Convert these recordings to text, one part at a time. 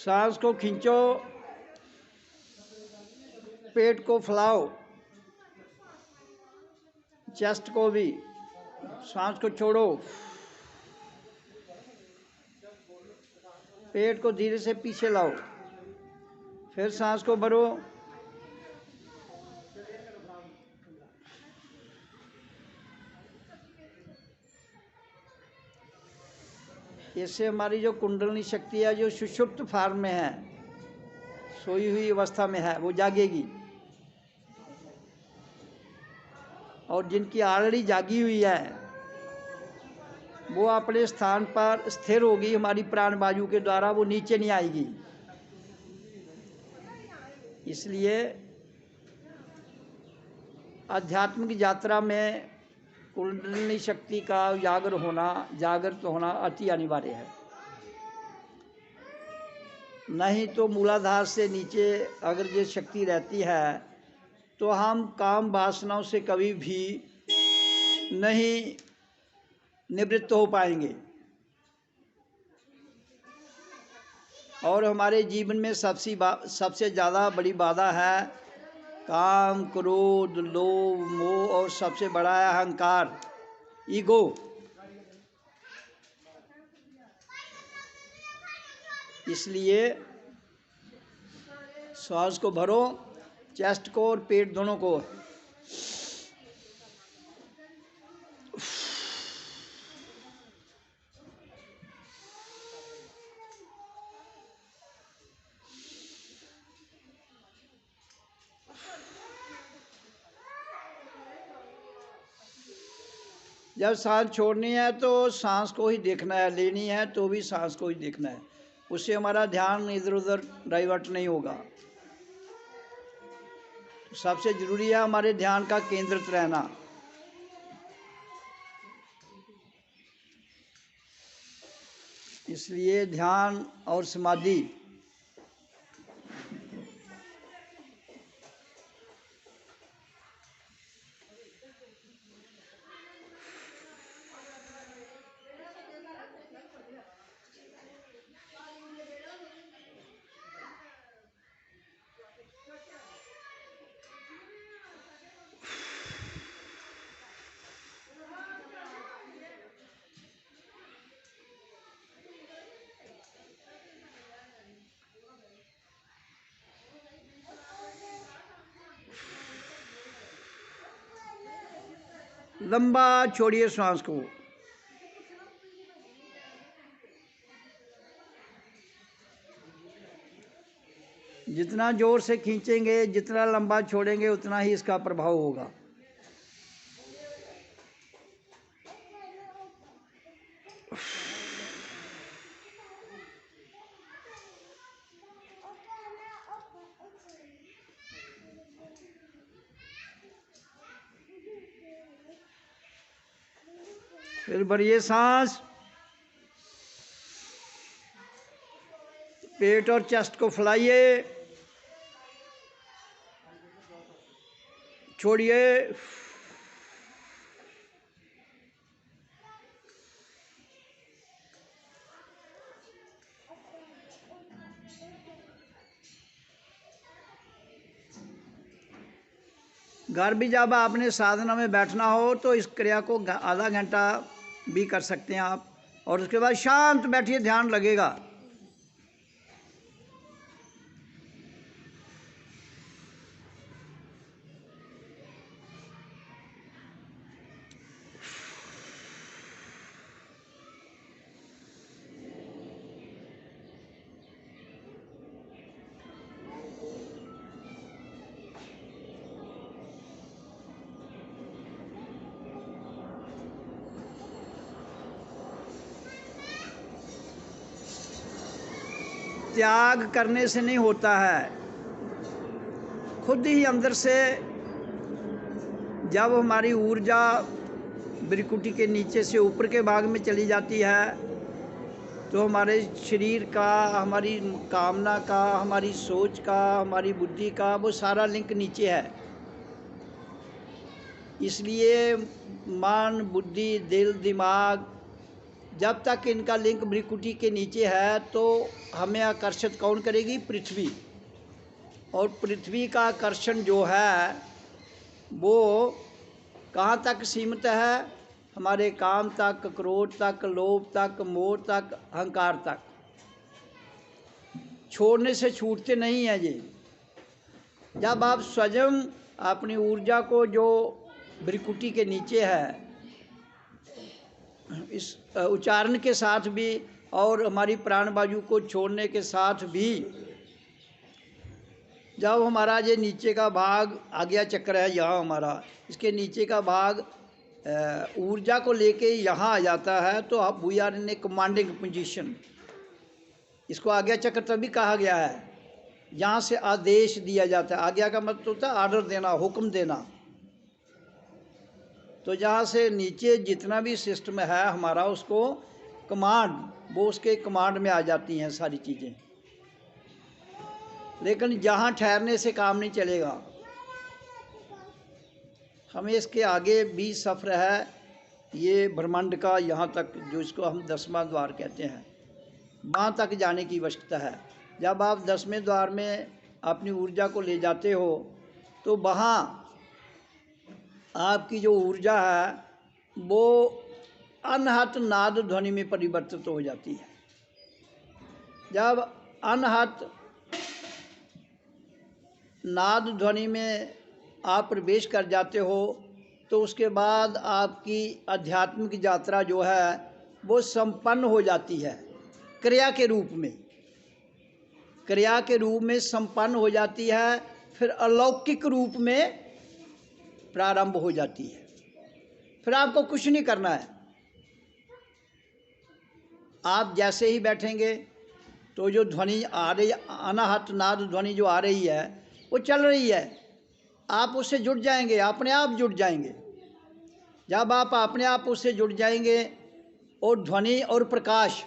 सांस को खींचो, पेट को फैलाओ, चेस्ट को भी। सांस को छोड़ो, पेट को धीरे से पीछे लाओ, फिर सांस को भरो। इससे हमारी जो कुंडलिनी शक्ति है, जो सुषुप्त फॉर्म में है, सोई हुई अवस्था में है, वो जागेगी। और जिनकी ऑलरेडी जागी हुई है, वो अपने स्थान पर स्थिर होगी। हमारी प्राण वायु के द्वारा वो नीचे नहीं आएगी। इसलिए आध्यात्मिक यात्रा में कुंडलिनी शक्ति का जागृत होना अति अनिवार्य है। नहीं तो मूलाधार से नीचे अगर ये शक्ति रहती है तो हम काम वासनाओं से कभी भी नहीं निवृत्त हो पाएंगे। और हमारे जीवन में सबसे ज़्यादा बड़ी बाधा है काम, क्रोध, लोभ, मोह, और सबसे बड़ा है अहंकार, ईगो। इसलिए श्वास को भरो, चेस्ट को और पेट दोनों को। जब सांस छोड़नी है तो सांस को ही देखना है, लेनी है तो भी सांस को ही देखना है। उससे हमारा ध्यान इधर उधर डाइवर्ट नहीं होगा। सबसे जरूरी है हमारे ध्यान का केंद्रित रहना। इसलिए ध्यान और समाधि लंबा छोड़िए सांस को। जितना जोर से खींचेंगे, जितना लंबा छोड़ेंगे, उतना ही इसका प्रभाव होगा। फिर भरिए सांस, पेट और चेस्ट को फैलाइए, छोड़िए। घर भी जब आपने साधना में बैठना हो तो इस क्रिया को आधा घंटा भी कर सकते हैं आप, और उसके बाद शांत बैठिए, ध्यान लगेगा। त्याग करने से नहीं होता है, खुद ही अंदर से जब हमारी ऊर्जा भ्रिकुटी के नीचे से ऊपर के भाग में चली जाती है तो हमारे शरीर का, हमारी कामना का, हमारी सोच का, हमारी बुद्धि का वो सारा लिंक नीचे है। इसलिए मन, बुद्धि, दिल, दिमाग जब तक इनका लिंक भ्रिकुटी के नीचे है तो हमें आकर्षित कौन करेगी? पृथ्वी। और पृथ्वी का आकर्षण जो है वो कहाँ तक सीमित है? हमारे काम तक, क्रोध तक, लोभ तक, मोह तक, अहंकार तक। छोड़ने से छूटते नहीं हैं ये। जब आप स्वयं अपनी ऊर्जा को जो भ्रिकुटी के नीचे है, इस उच्चारण के साथ भी और हमारी प्राण वायु को छोड़ने के साथ भी, जब हमारा ये नीचे का भाग आज्ञा चक्र है यहाँ हमारा, इसके नीचे का भाग ऊर्जा को लेके यहाँ आ जाता है तो अब we are in a commanding position. इसको आज्ञा चक्र तभी कहा गया है, यहाँ से आदेश दिया जाता है। आज्ञा का मतलब होता है आर्डर देना, हुक्म देना। तो जहाँ से नीचे जितना भी सिस्टम है हमारा, उसको कमांड, वो उसके कमांड में आ जाती हैं सारी चीज़ें। लेकिन जहाँ ठहरने से काम नहीं चलेगा। हमें इसके आगे भी सफ़र है, ये ब्रह्मांड का यहाँ तक, जो इसको हम 10वां द्वार कहते हैं, वहाँ तक जाने की आवश्यकता है। जब आप 10वें द्वार में अपनी ऊर्जा को ले जाते हो तो वहाँ आपकी जो ऊर्जा है वो अनहत नाद ध्वनि में परिवर्तित हो जाती है। जब अनहत नाद ध्वनि में आप प्रवेश कर जाते हो तो उसके बाद आपकी आध्यात्मिक यात्रा जो है वो संपन्न हो जाती है। क्रिया के रूप में, क्रिया के रूप में संपन्न हो जाती है, फिर अलौकिक रूप में प्रारंभ हो जाती है। फिर आपको कुछ नहीं करना है। आप जैसे ही बैठेंगे तो जो ध्वनि आ रही, अनाहत नाद ध्वनि जो आ रही है वो चल रही है, आप उससे जुड़ जाएंगे, अपने आप जुड़ जाएंगे। जब आप अपने आप उससे जुड़ जाएंगे और ध्वनि और प्रकाश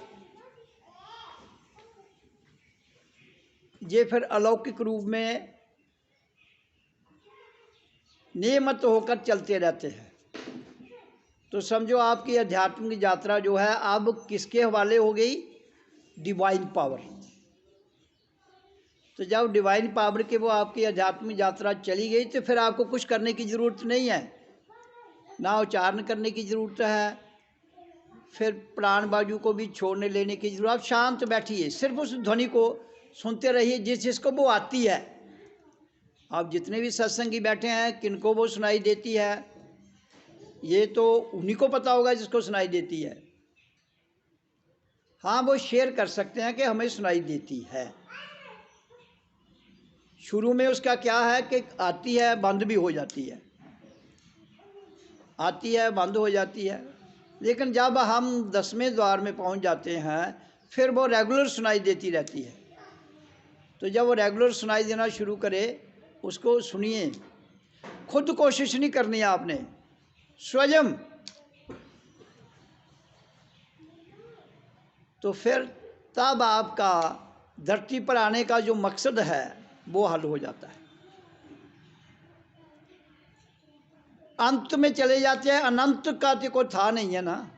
ये फिर अलौकिक रूप में नियमित होकर चलते रहते हैं। तो समझो आपकी आध्यात्मिक यात्रा जो है अब किसके हवाले हो गई? Divine power. तो जब डिवाइन पावर के वो आपकी आध्यात्मिक यात्रा चली गई तो फिर आपको कुछ करने की ज़रूरत नहीं है, ना उच्चारण करने की ज़रूरत है, फिर प्राण वायु को भी छोड़ने लेने की ज़रूरत। आप शांत बैठिए, सिर्फ उस ध्वनि को सुनते रहिए जिसको वो आती है। आप जितने भी सत्संगी बैठे हैं, किनको वो सुनाई देती है, ये तो उन्हीं को पता होगा जिसको सुनाई देती है। हाँ, वो शेयर कर सकते हैं कि हमें सुनाई देती है। शुरू में उसका क्या है कि आती है, बंद भी हो जाती है, आती है, बंद हो जाती है। लेकिन जब हम 10वें द्वार में पहुंच जाते हैं फिर वो रेगुलर सुनाई देती रहती है। तो जब वो रेगुलर सुनाई देना शुरू करे, उसको सुनिए। खुद कोशिश नहीं करनी है आपने, स्वयं। तो फिर तब आपका धरती पर आने का जो मकसद है वो हल हो जाता है। अंत में चले जाते हैं, अनंत का तो कोई था नहीं है ना,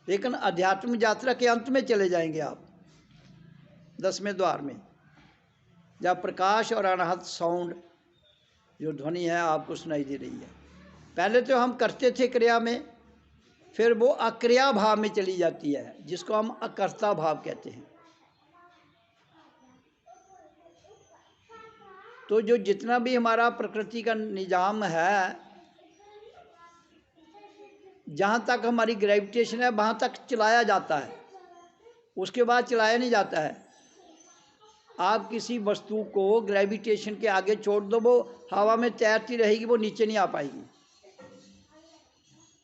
लेकिन अध्यात्म यात्रा के अंत में चले जाएंगे आप 10वें द्वार में, जब प्रकाश और अनाहत साउंड जो ध्वनि है आपको सुनाई दे रही है। पहले तो हम करते थे क्रिया में, फिर वो अक्रिया भाव में चली जाती है, जिसको हम अकर्ता भाव कहते हैं। तो जो जितना भी हमारा प्रकृति का निजाम है, जहाँ तक हमारी ग्रेविटेशन है वहाँ तक चलाया जाता है, उसके बाद चलाया नहीं जाता है। आप किसी वस्तु को ग्रेविटेशन के आगे छोड़ दो, वो हवा में तैरती रहेगी, वो नीचे नहीं आ पाएगी।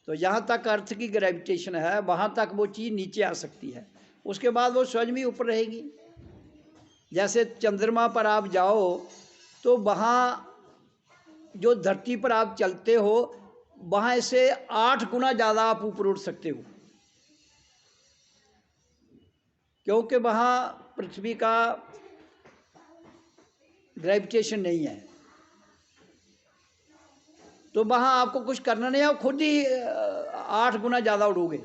तो जहाँ तक अर्थ की ग्रेविटेशन है वहाँ तक वो चीज़ नीचे आ सकती है, उसके बाद वो स्वयं भी ऊपर रहेगी। जैसे चंद्रमा पर आप जाओ तो वहाँ जो धरती पर आप चलते हो वहाँ से 8 गुना ज़्यादा आप ऊपर उठ सकते हो, क्योंकि वहाँ पृथ्वी का ग्रेविटेशन नहीं है। तो वहाँ आपको कुछ करना नहीं है, आप खुद ही 8 गुना ज़्यादा उड़ोगे।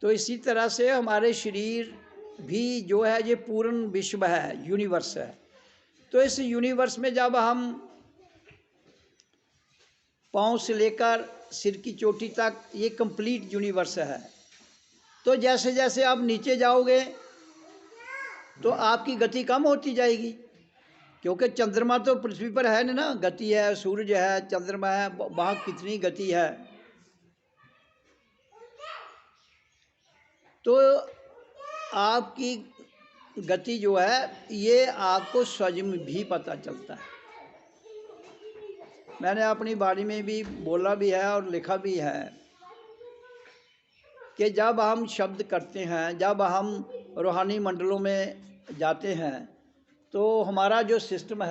तो इसी तरह से हमारे शरीर भी जो है ये पूर्ण विश्व है, यूनिवर्स है। तो इस यूनिवर्स में जब हम पाँव से लेकर सिर की चोटी तक ये कंप्लीट यूनिवर्स है। तो जैसे जैसे आप नीचे जाओगे तो आपकी गति कम होती जाएगी, क्योंकि चंद्रमा तो पृथ्वी पर है ना, गति है, सूरज है, चंद्रमा है, वहाँ कितनी गति है। तो आपकी गति जो है ये आपको स्वयं भी पता चलता है। मैंने अपनी वाणी में भी बोला भी है और लिखा भी है कि जब हम शब्द करते हैं, जब हम रूहानी मंडलों में जाते हैं, तो हमारा जो सिस्टम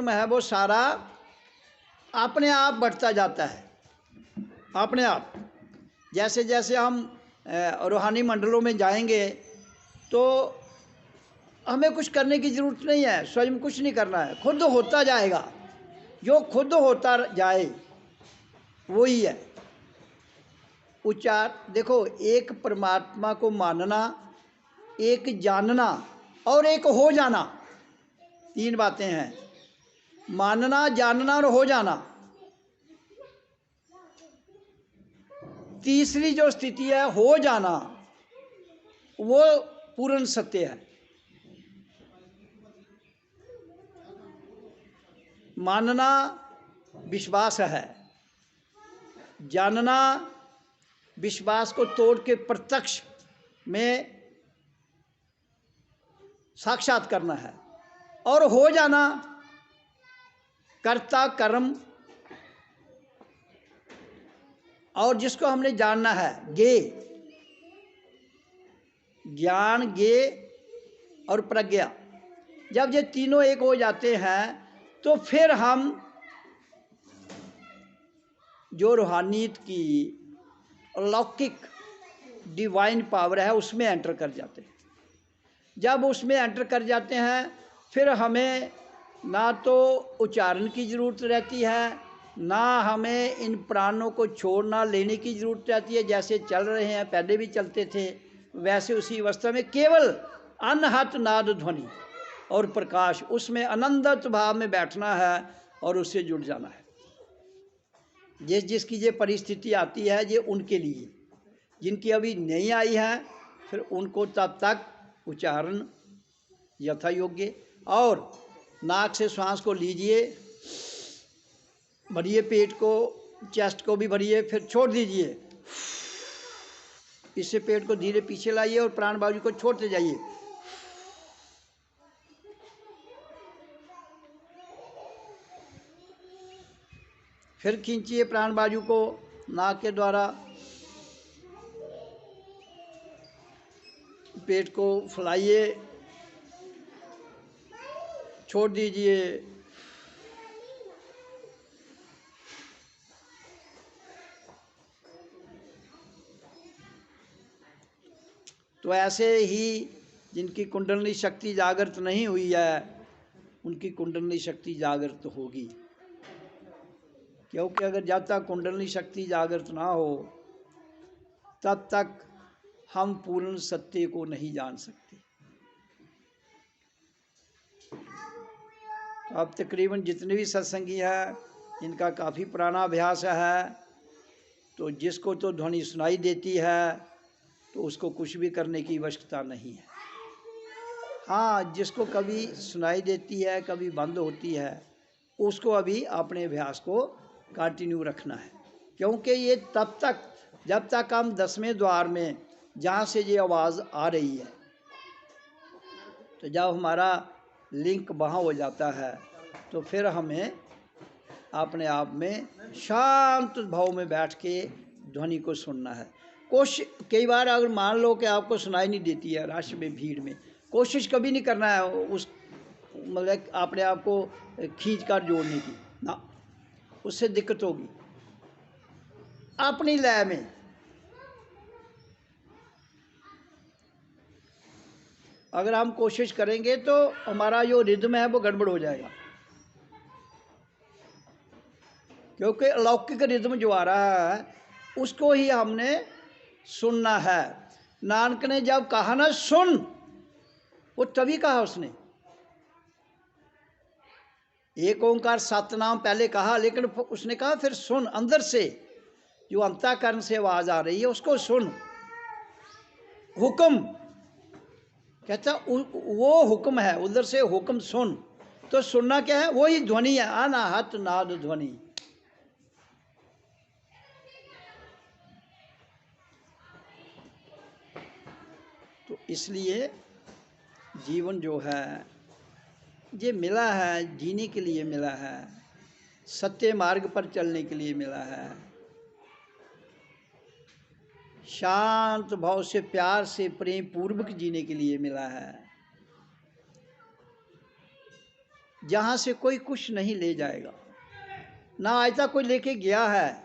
है वो सारा अपने आप बढ़ता जाता है, अपने आप। जैसे जैसे हम रूहानी मंडलों में जाएंगे तो हमें कुछ करने की ज़रूरत नहीं है, स्वयं कुछ नहीं करना है, खुद होता जाएगा। जो खुद होता जाए वही है उच्चार। देखो, एक परमात्मा को मानना, एक जानना और एक हो जाना, तीन बातें हैं। मानना, जानना और हो जाना। तीसरी जो स्थिति है हो जाना, वो पूर्ण सत्य है। मानना विश्वास है, जानना विश्वास को तोड़ के प्रत्यक्ष में साक्षात करना है, और हो जाना कर्ता कर्म, और जिसको हमने जानना है ज्ञे, ज्ञान, ज्ञे और प्रज्ञा। जब ये तीनों एक हो जाते हैं तो फिर हम जो रूहानियत की अलौकिक डिवाइन पावर है उसमें एंटर कर जाते हैं। जब उसमें एंटर कर जाते हैं फिर हमें ना तो उच्चारण की ज़रूरत रहती है, ना हमें इन प्राणों को छोड़ना लेने की ज़रूरत रहती है। जैसे चल रहे हैं, पहले भी चलते थे, वैसे उसी अवस्था में केवल अनहत नाद ध्वनि और प्रकाश, उसमें आनंदित भाव में बैठना है और उससे जुड़ जाना है। जिसकी ये परिस्थिति आती है ये उनके लिए, जिनकी अभी नहीं आई है फिर उनको तब तक उच्चारण यथा योग्य, और नाक से श्वास को लीजिए, भरिए पेट को, चेस्ट को भी भरिए, फिर छोड़ दीजिए। इससे पेट को धीरे पीछे लाइए और प्राण वायु को छोड़ते जाइए। फिर खींचिए प्राण वायु को नाक के द्वारा, पेट को फैलाइए, छोड़ दीजिए। तो ऐसे ही जिनकी कुंडलनी शक्ति जागृत नहीं हुई है उनकी कुंडलनी शक्ति जागृत होगी, क्योंकि अगर जब तक कुंडलनी शक्ति जागृत ना हो तब तक हम पूर्ण सत्य को नहीं जान सकते। तो अब तकरीबन जितने भी सत्संगी हैं इनका काफ़ी पुराना अभ्यास है, तो जिसको तो ध्वनि सुनाई देती है तो उसको कुछ भी करने की आवश्यकता नहीं है। हाँ, जिसको कभी सुनाई देती है, कभी बंद होती है, उसको अभी अपने अभ्यास को कंटिन्यू रखना है, क्योंकि ये तब तक जब तक हम 10वें द्वार में जहाँ से ये आवाज़ आ रही है, तो जब हमारा लिंक वहाँ हो जाता है तो फिर हमें अपने आप में शांत भाव में बैठ के ध्वनि को सुनना है। कई बार अगर मान लो कि आपको सुनाई नहीं देती है रश में, भीड़ में, कोशिश कभी नहीं करना है उस मतलब अपने आप को खींच कर जोड़ने की ना, उससे दिक्कत होगी। अपनी लय में अगर हम कोशिश करेंगे तो हमारा जो रिदम है वो गड़बड़ हो जाएगा, क्योंकि अलौकिक रिदम जो आ रहा है उसको ही हमने सुनना है। नानक ने जब कहा ना सुन, वो तभी कहा उसने, एक ओंकार सतनाम पहले कहा, लेकिन उसने कहा फिर सुन, अंदर से जो अंतःकरण से आवाज आ रही है उसको सुन। हुक्म कहता वो हुक्म है, उधर से हुक्म सुन। तो सुनना क्या है? वही ध्वनि है, अनाहत नाद ध्वनि। तो इसलिए जीवन जो है ये मिला है, जीने के लिए मिला है, सत्य मार्ग पर चलने के लिए मिला है, शांत भाव से, प्यार से, प्रेम पूर्वक जीने के लिए मिला है, जहाँ से कोई कुछ नहीं ले जाएगा, ना आज तक कोई लेके गया है।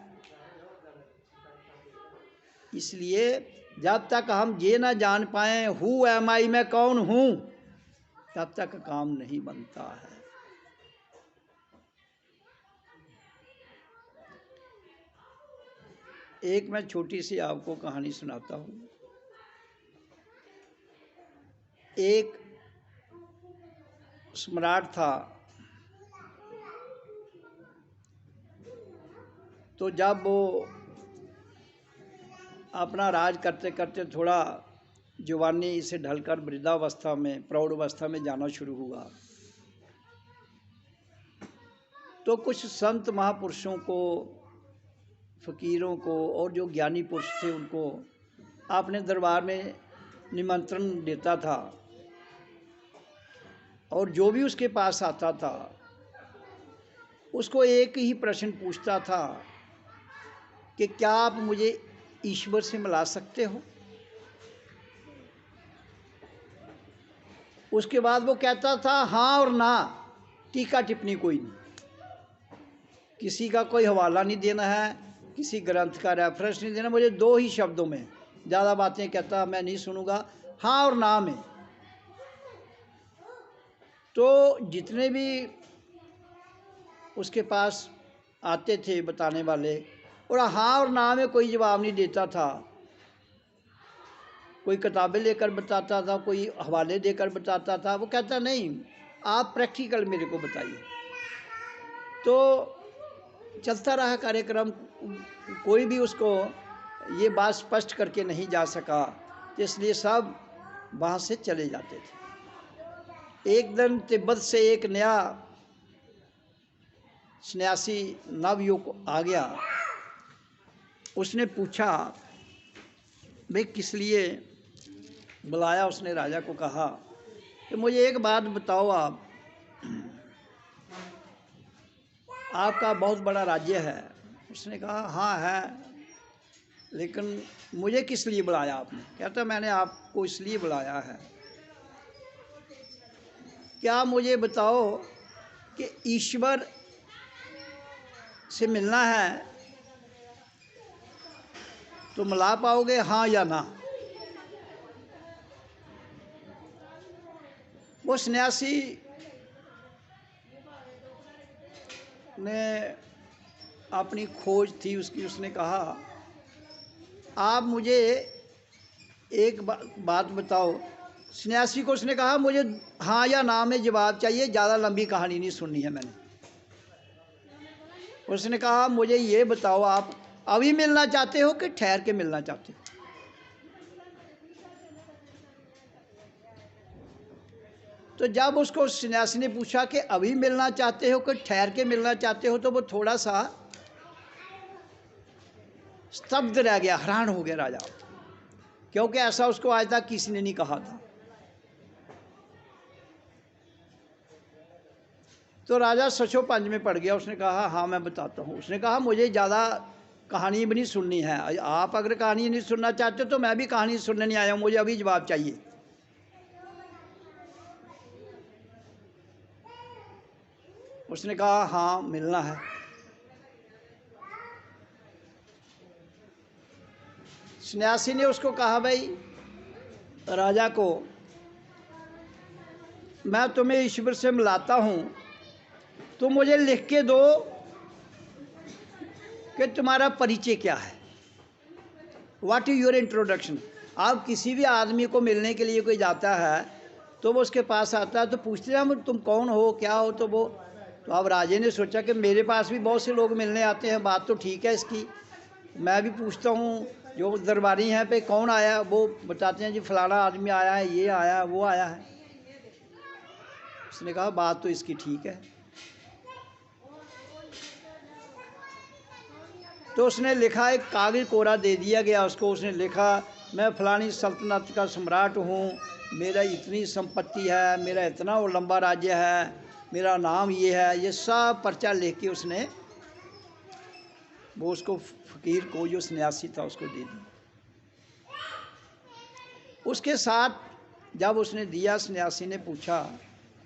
इसलिए जब तक हम ये ना जान पाए हु एम आई, मैं कौन हूँ, तब तक काम नहीं बनता है। एक मैं छोटी सी आपको कहानी सुनाता हूँ। एक सम्राट था, तो जब वो अपना राज करते करते थोड़ा जवानी से ढलकर वृद्धावस्था में, प्रौढ़ावस्था में जाना शुरू हुआ, तो कुछ संत महापुरुषों को, फकीरों को और जो ज्ञानी पुरुष थे उनको अपने दरबार में निमंत्रण देता था, और जो भी उसके पास आता था उसको एक ही प्रश्न पूछता था कि क्या आप मुझे ईश्वर से मिला सकते हो। उसके बाद वो कहता था हाँ और ना, टीका टिप्पणी कोई नहीं, किसी का कोई हवाला नहीं देना है, किसी ग्रंथ का रेफरेंस नहीं देना, मुझे दो ही शब्दों में, ज़्यादा बातें कहता मैं नहीं सुनूंगा, हाँ और ना में। तो जितने भी उसके पास आते थे बताने वाले, और हाँ और ना में कोई जवाब नहीं देता था। कोई किताबें लेकर बताता था, कोई हवाले देकर बताता था, वो कहता नहीं, आप प्रैक्टिकल मेरे को बताइए। तो चलता रहा कार्यक्रम, कोई भी उसको ये बात स्पष्ट करके नहीं जा सका, इसलिए सब वहाँ से चले जाते थे। एक दिन तिब्बत से एक नया सन्यासी नवयुवक आ गया। उसने पूछा भाई किस लिए बुलाया। उसने राजा को कहा कि मुझे एक बात बताओ, आपका बहुत बड़ा राज्य है। उसने कहा हाँ है, लेकिन मुझे किस लिए बुलाया आपने? कहता मैंने आपको इसलिए बुलाया है, क्या मुझे बताओ कि ईश्वर से मिलना है तो मिला पाओगे, हाँ या ना? वो सन्यासी ने अपनी खोज थी उसकी, उसने कहा आप मुझे एक बात बताओ। सन्यासी को उसने कहा मुझे हाँ या ना में जवाब चाहिए, ज़्यादा लंबी कहानी नहीं सुननी है मैंने। उसने कहा मुझे ये बताओ, आप अभी मिलना चाहते हो कि ठहर के मिलना चाहते हो? तो जब उसको सन्यासी ने पूछा कि अभी मिलना चाहते हो कि ठहर के मिलना चाहते हो, तो वो थोड़ा सा स्तब्ध रह गया, हैरान हो गया राजा, क्योंकि ऐसा उसको आज तक किसी ने नहीं कहा था। तो राजा सचो पंज में पड़ गया। उसने कहा हाँ मैं बताता हूँ। उसने कहा मुझे ज़्यादा कहानी भी नहीं सुननी है, आप अगर कहानी नहीं सुनना चाहते तो मैं भी कहानी सुनने नहीं आया हूँ, मुझे अभी जवाब चाहिए। उसने कहा हाँ मिलना है। सन्यासी ने उसको कहा भाई राजा को, मैं तुम्हें ईश्वर से मिलाता हूँ, तो मुझे लिख के दो कि तुम्हारा परिचय क्या है, व्हाट इज़ योर इंट्रोडक्शन। आप किसी भी आदमी को मिलने के लिए कोई जाता है तो वो उसके पास आता है तो पूछते हैं तुम कौन हो, क्या हो, तो अब राजे ने सोचा कि मेरे पास भी बहुत से लोग मिलने आते हैं, बात तो ठीक है इसकी, मैं भी पूछता हूँ जो दरबारी हैं पे कौन आया, वो बताते हैं जी फलाना आदमी आया है, ये आया है, वो आया है। उसने कहा बात तो इसकी ठीक है। तो उसने लिखा, एक कागज़ कोरा दे दिया गया उसको, उसने लिखा मैं फलानी सल्तनत का सम्राट हूँ, मेरा इतनी संपत्ति है, मेरा इतना वो लंबा राज्य है, मेरा नाम ये है, ये सब पर्चा लिख के उसने वो उसको फ़कीर को जो सन्यासी था उसको दे दी। उसके साथ जब उसने दिया, सन्यासी ने पूछा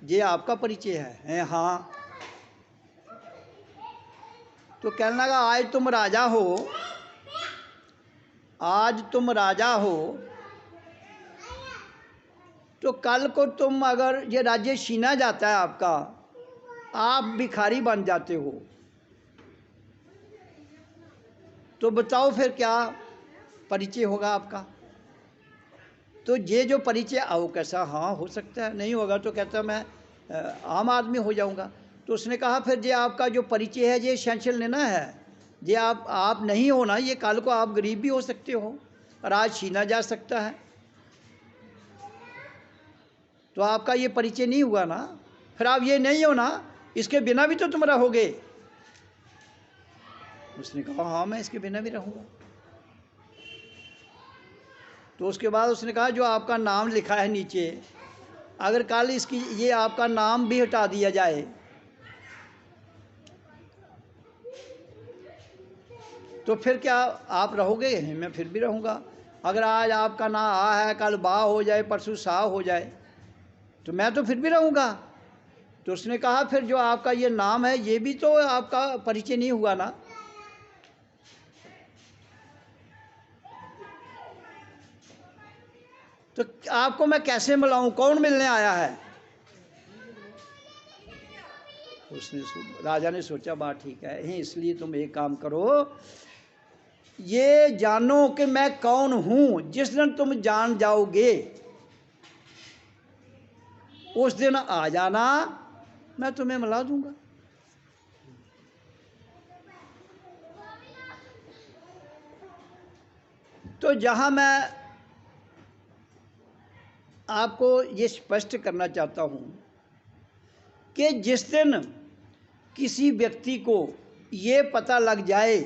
ये आपका परिचय है? हाँ। तो कहने लगा आज तुम राजा हो, आज तुम राजा हो, तो कल को तुम अगर ये राज्य छीना जाता है आपका, आप भिखारी बन जाते हो, तो बताओ फिर क्या परिचय होगा आपका। तो ये जो परिचय आओ कैसा, हाँ हो सकता है, नहीं होगा तो कहता मैं आम आदमी हो जाऊंगा। तो उसने कहा फिर ये आपका जो परिचय है ये एसेंशियल लेना है, ये आप नहीं होना, ये कल को आप गरीब भी हो सकते हो और आज छीना जा सकता है, तो आपका ये परिचय नहीं हुआ ना, फिर आप ये नहीं हो ना, इसके बिना भी तो तुम रहोगे। उसने कहा हाँ मैं इसके बिना भी रहूँगा। तो उसके बाद उसने कहा जो आपका नाम लिखा है नीचे, अगर कल इसकी ये आपका नाम भी हटा दिया जाए तो फिर क्या आप रहोगे? मैं फिर भी रहूँगा। अगर आज आपका ना आ है, कल बा हो जाए, परसों सा हो जाए, तो मैं तो फिर भी रहूँगा। तो उसने कहा फिर जो आपका ये नाम है ये भी तो आपका परिचय नहीं हुआ ना। तो आपको मैं कैसे मिलाऊं, कौन मिलने आया है? उसने राजा ने सोचा बात ठीक है, इसलिए तुम एक काम करो, ये जानो कि मैं कौन हूं। जिस दिन तुम जान जाओगे उस दिन आ जाना, मैं तुम्हें मिला दूंगा। तो जहां मैं आपको ये स्पष्ट करना चाहता हूं कि जिस दिन किसी व्यक्ति को ये पता लग जाए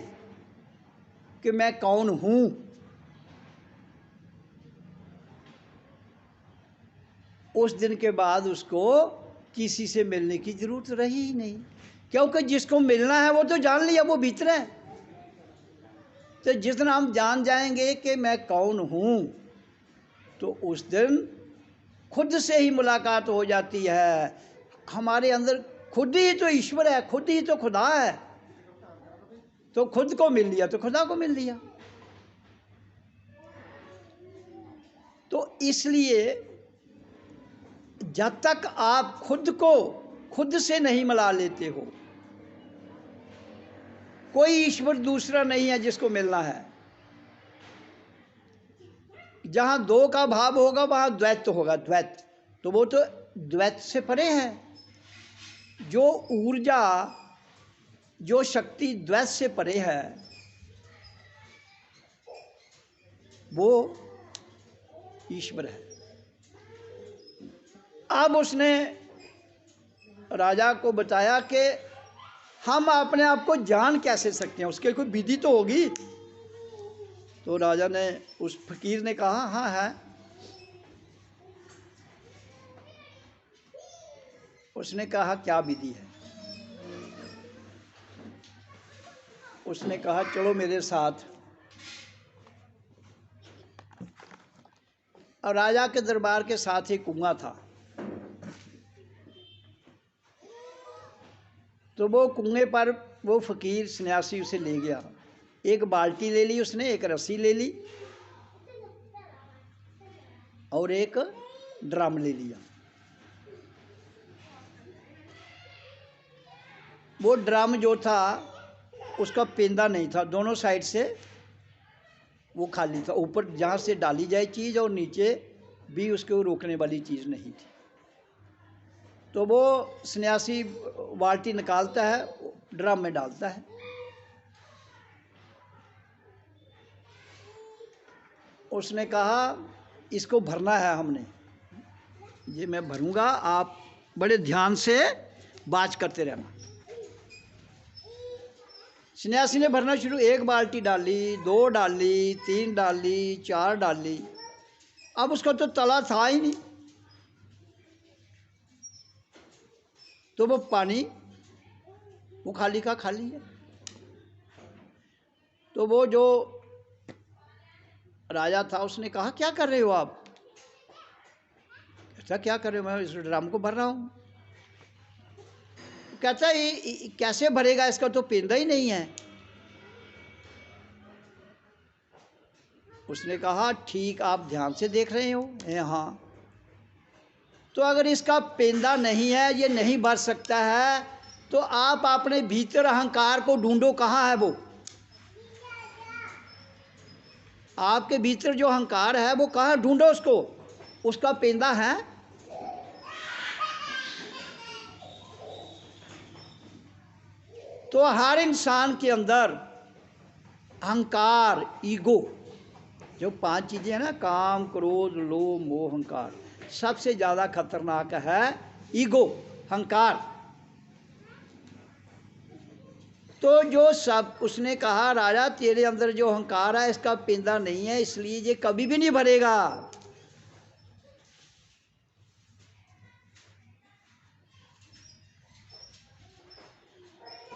कि मैं कौन हूं, उस दिन के बाद उसको किसी से मिलने की जरूरत रही ही नहीं, क्योंकि जिसको मिलना है वो तो जान लिया, वो भीतर है। तो जिस दिन हम जान जाएंगे कि मैं कौन हूं, तो उस दिन खुद से ही मुलाकात हो जाती है। हमारे अंदर खुद ही तो ईश्वर है, खुद ही तो खुदा है, तो खुद को मिल लिया तो खुदा को मिल लिया। तो इसलिए जब तक आप खुद को खुद से नहीं मिला लेते हो, कोई ईश्वर दूसरा नहीं है जिसको मिलना है। जहां दो का भाव होगा वहां द्वैत होगा, द्वैत, तो वो तो द्वैत से परे है। जो ऊर्जा, जो शक्ति द्वैत से परे है, वो ईश्वर है। अब उसने राजा को बताया कि हम अपने आप को जान कैसे सकते हैं, उसके कोई विधि तो होगी। तो राजा ने, उस फकीर ने कहा हाँ है। उसने कहा क्या विधि है? उसने कहा चलो मेरे साथ। और राजा के दरबार के साथ ही कुआं था, तो वो कुएं पर वो फकीर सन्यासी उसे ले गया। एक बाल्टी ले ली उसने, एक रस्सी ले ली और एक ड्रम ले लिया। वो ड्रम जो था उसका पेंदा नहीं था, दोनों साइड से वो खाली था, ऊपर जहाँ से डाली जाए चीज़ और नीचे भी उसको रोकने वाली चीज़ नहीं थी। तो वो सन्यासी बाल्टी निकालता है, ड्रम में डालता है। उसने कहा इसको भरना है हमने, ये मैं भरूंगा, आप बड़े ध्यान से बात करते रहना। सन्यासी ने भरना शुरू, 1 बाल्टी डाली, 2 डाली, 3 डाली, 4 डाली। अब उसका तो तला था ही नहीं, तो वो पानी वो खाली का खाली है। तो वो जो राजा था उसने कहा क्या कर रहे हो आप? ऐसा क्या कर रहे हो? मैं इस ड्रम को भर रहा हूँ। कहता है ये कैसे भरेगा, इसका तो पेंदा ही नहीं है। उसने कहा ठीक, आप ध्यान से देख रहे हो? हाँ। तो अगर इसका पेंदा नहीं है, ये नहीं भर सकता है, तो आप अपने भीतर अहंकार को ढूंढो, कहाँ है वो? आपके भीतर जो अहंकार है वो कहाँ, ढूंढो उसको, उसका पेंदा है? तो हर इंसान के अंदर अहंकार, ईगो, जो 5 चीज़ें हैं ना, काम, क्रोध, लोभ, मोह, अहंकार, सबसे ज़्यादा खतरनाक है ईगो, अहंकार। तो जो सब उसने कहा राजा तेरे अंदर जो अहंकार है इसका पेंदा नहीं है, इसलिए ये कभी भी नहीं भरेगा।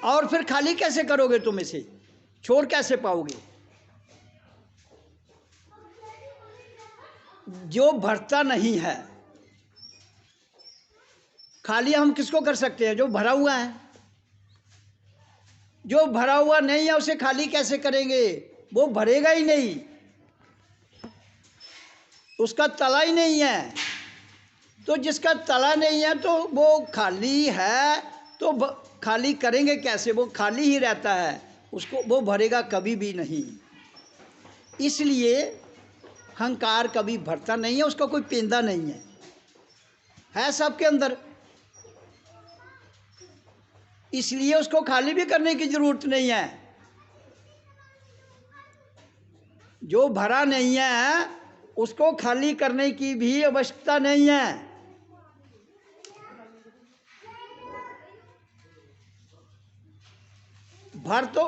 और फिर खाली कैसे करोगे? तुम इसे छोड़ कैसे पाओगे? जो भरता नहीं है, खाली हम किसको कर सकते हैं? जो भरा हुआ है। जो भरा हुआ नहीं है उसे खाली कैसे करेंगे? वो भरेगा ही नहीं, उसका तला ही नहीं है। तो जिसका तला नहीं है तो वो खाली है, तो खाली करेंगे कैसे? वो खाली ही रहता है, उसको वो भरेगा कभी भी नहीं। इसलिए अहंकार कभी भरता नहीं है, उसका कोई पेंदा नहीं है सबके अंदर। इसलिए उसको खाली भी करने की जरूरत नहीं है। जो भरा नहीं है उसको खाली करने की भी आवश्यकता नहीं है। भर तो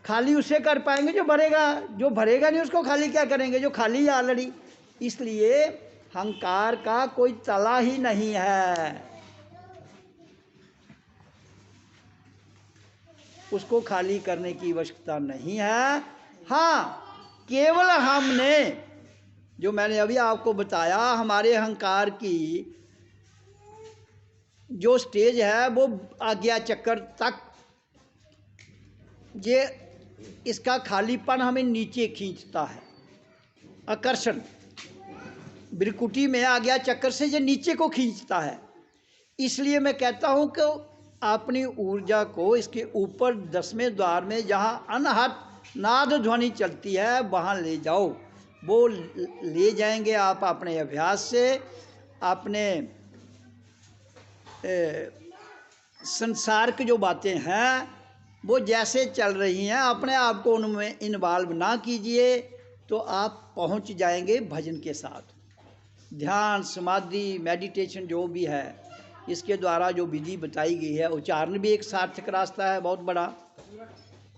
खाली उसे कर पाएंगे जो भरेगा, जो भरेगा नहीं उसको खाली क्या करेंगे, जो खाली है ऑलरेडी। इसलिए अहंकार का कोई तला ही नहीं है, उसको खाली करने की आवश्यकता नहीं है। हाँ, केवल हमने जो मैंने अभी आपको बताया, हमारे अहंकार की जो स्टेज है वो आज्ञा चक्र तक, ये इसका खालीपन हमें नीचे खींचता है। आकर्षण ब्रिकुटी में आज्ञा चक्र से ये नीचे को खींचता है। इसलिए मैं कहता हूँ कि अपनी ऊर्जा को इसके ऊपर 10वें द्वार में जहाँ अनहद नाद ध्वनि चलती है वहाँ ले जाओ। वो ले जाएंगे आप अपने अभ्यास से, अपने संसार की जो बातें हैं वो जैसे चल रही हैं, अपने आप को उनमें इन्वॉल्व ना कीजिए, तो आप पहुंच जाएंगे भजन के साथ। ध्यान, समाधि, मेडिटेशन जो भी है, इसके द्वारा जो विधि बताई गई है, उच्चारण भी एक सार्थक रास्ता है बहुत बड़ा।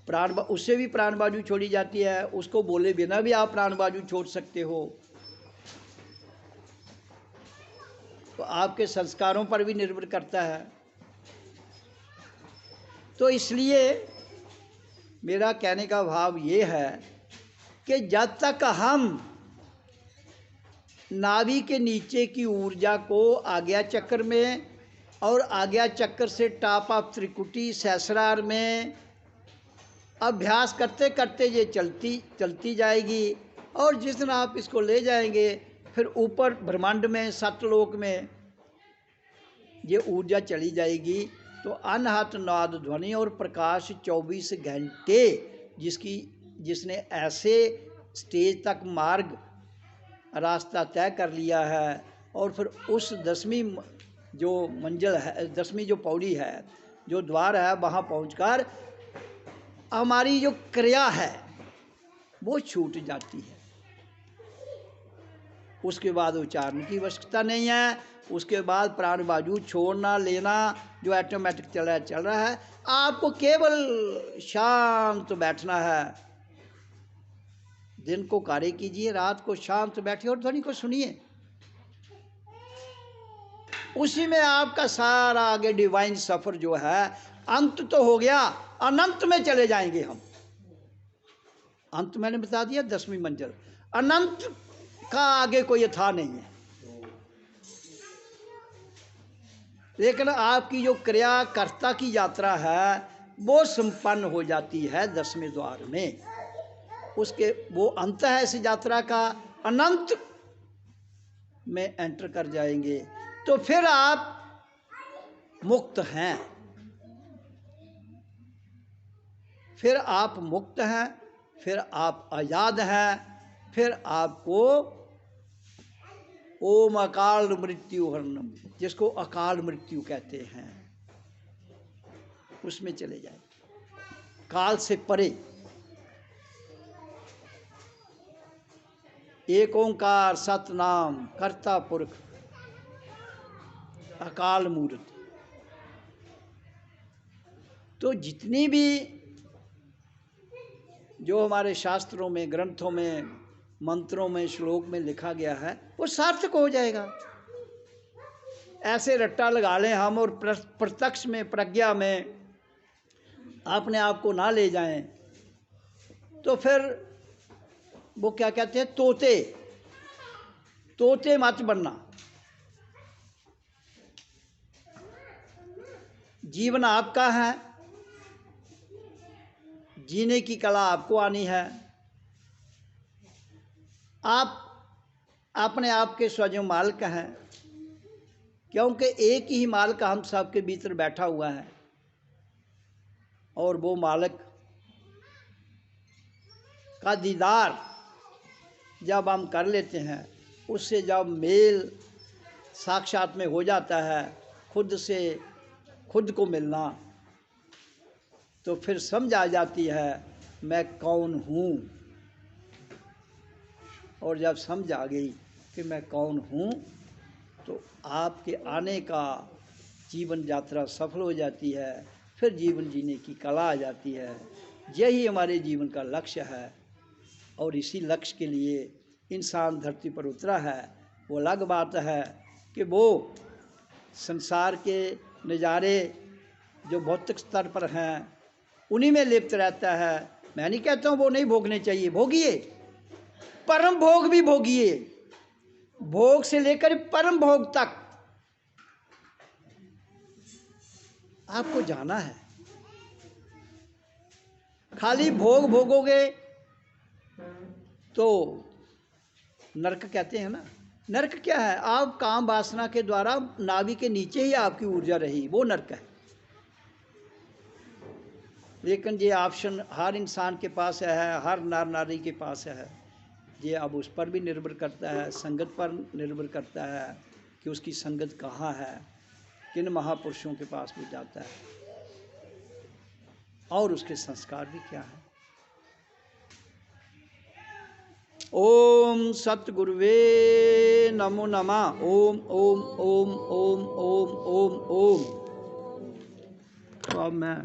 प्राण, उससे भी प्राण बाजू छोड़ी जाती है, उसको बोले बिना भी आप प्राण बाजू छोड़ सकते हो। तो आपके संस्कारों पर भी निर्भर करता है। तो इसलिए मेरा कहने का भाव ये है कि जब तक हम नाभि के नीचे की ऊर्जा को आज्ञा चक्र में और आज्ञा चक्र से टॉप ऑफ त्रिकुटी सहस्रार में अभ्यास करते करते ये चलती जाएगी, और जिस दिन आप इसको ले जाएंगे फिर ऊपर ब्रह्मांड में, सतलोक में ये ऊर्जा चली जाएगी। तो अनहत नाद ध्वनि और प्रकाश 24 घंटे जिसने ऐसे स्टेज तक मार्ग रास्ता तय कर लिया है, और फिर उस 10वीं जो मंजिल है, 10वीं जो पौड़ी है, जो द्वार है, वहाँ पहुंचकर हमारी जो क्रिया है वो छूट जाती है। उसके बाद उच्चारण की आवश्यकता नहीं है। उसके बाद प्राण बाजू छोड़ना लेना जो ऑटोमेटिक चल रहा है। आपको केवल शांत बैठना है। दिन को कार्य कीजिए, रात को शांत बैठिए और ध्वनि को सुनिए। उसी में आपका सारा आगे डिवाइन सफर जो है, अंत तो हो गया, अनंत में चले जाएंगे हम। अंत मैंने बता दिया 10वीं मंजिल, अनंत का आगे कोई था नहीं है। लेकिन आपकी जो क्रियाकर्ता की यात्रा है वो संपन्न हो जाती है 10वें द्वार में। उसके वो अंत है इस यात्रा का, अनंत में एंटर कर जाएंगे तो फिर आप मुक्त हैं। फिर आप मुक्त हैं, फिर आप आज़ाद हैं। फिर आपको ओम अकाल मृत्यु हरणम, जिसको अकाल मृत्यु कहते हैं, उसमें चले जाए, काल से परे। एक ओंकार सतनाम कर्ता पुरख अकाल मूर्त। तो जितनी भी जो हमारे शास्त्रों में, ग्रंथों में, मंत्रों में, श्लोक में लिखा गया है वो सार्थक हो जाएगा। ऐसे रट्टा लगा लें हम और प्रत्यक्ष में, प्रज्ञा में अपने आप को ना ले जाएं तो फिर वो क्या कहते हैं, तोते मत बनना। जीवन आपका है, जीने की कला आपको आनी है। आप अपने आप के स्वयं मालिक हैं, क्योंकि एक ही मालिक हम सबके भीतर बैठा हुआ है। और वो मालिक का दीदार जब हम कर लेते हैं, उससे जब मेल साक्षात में हो जाता है, खुद से खुद को मिलना, तो फिर समझ आ जाती है मैं कौन हूँ। और जब समझ आ गई कि मैं कौन हूँ तो आपके आने का जीवन यात्रा सफल हो जाती है। फिर जीवन जीने की कला आ जाती है। यही हमारे जीवन का लक्ष्य है और इसी लक्ष्य के लिए इंसान धरती पर उतरा है। वो अलग बात है कि वो संसार के नज़ारे जो भौतिक स्तर पर हैं उन्हीं में लिप्त रहता है। मैं नहीं कहता हूँ वो नहीं भोगने चाहिए, भोगिए, परम भोग भी भोगिए, भोग से लेकर परम भोग तक आपको जाना है। खाली भोग भोगोगे तो नरक कहते हैं ना। नरक क्या है? आप काम वासना के द्वारा नाभि के नीचे ही आपकी ऊर्जा रही, वो नरक है। लेकिन ये ऑप्शन हर इंसान के पास है, हर नर नारी के पास है। ये अब उस पर भी निर्भर करता है, संगत पर निर्भर करता है कि उसकी संगत कहाँ है, किन महापुरुषों के पास वो जाता है और उसके संस्कार भी क्या है। ओम सतगुरुवे नमो नमः। ओम ओम ओम ओम ओम ओम ओम। तो अब मैं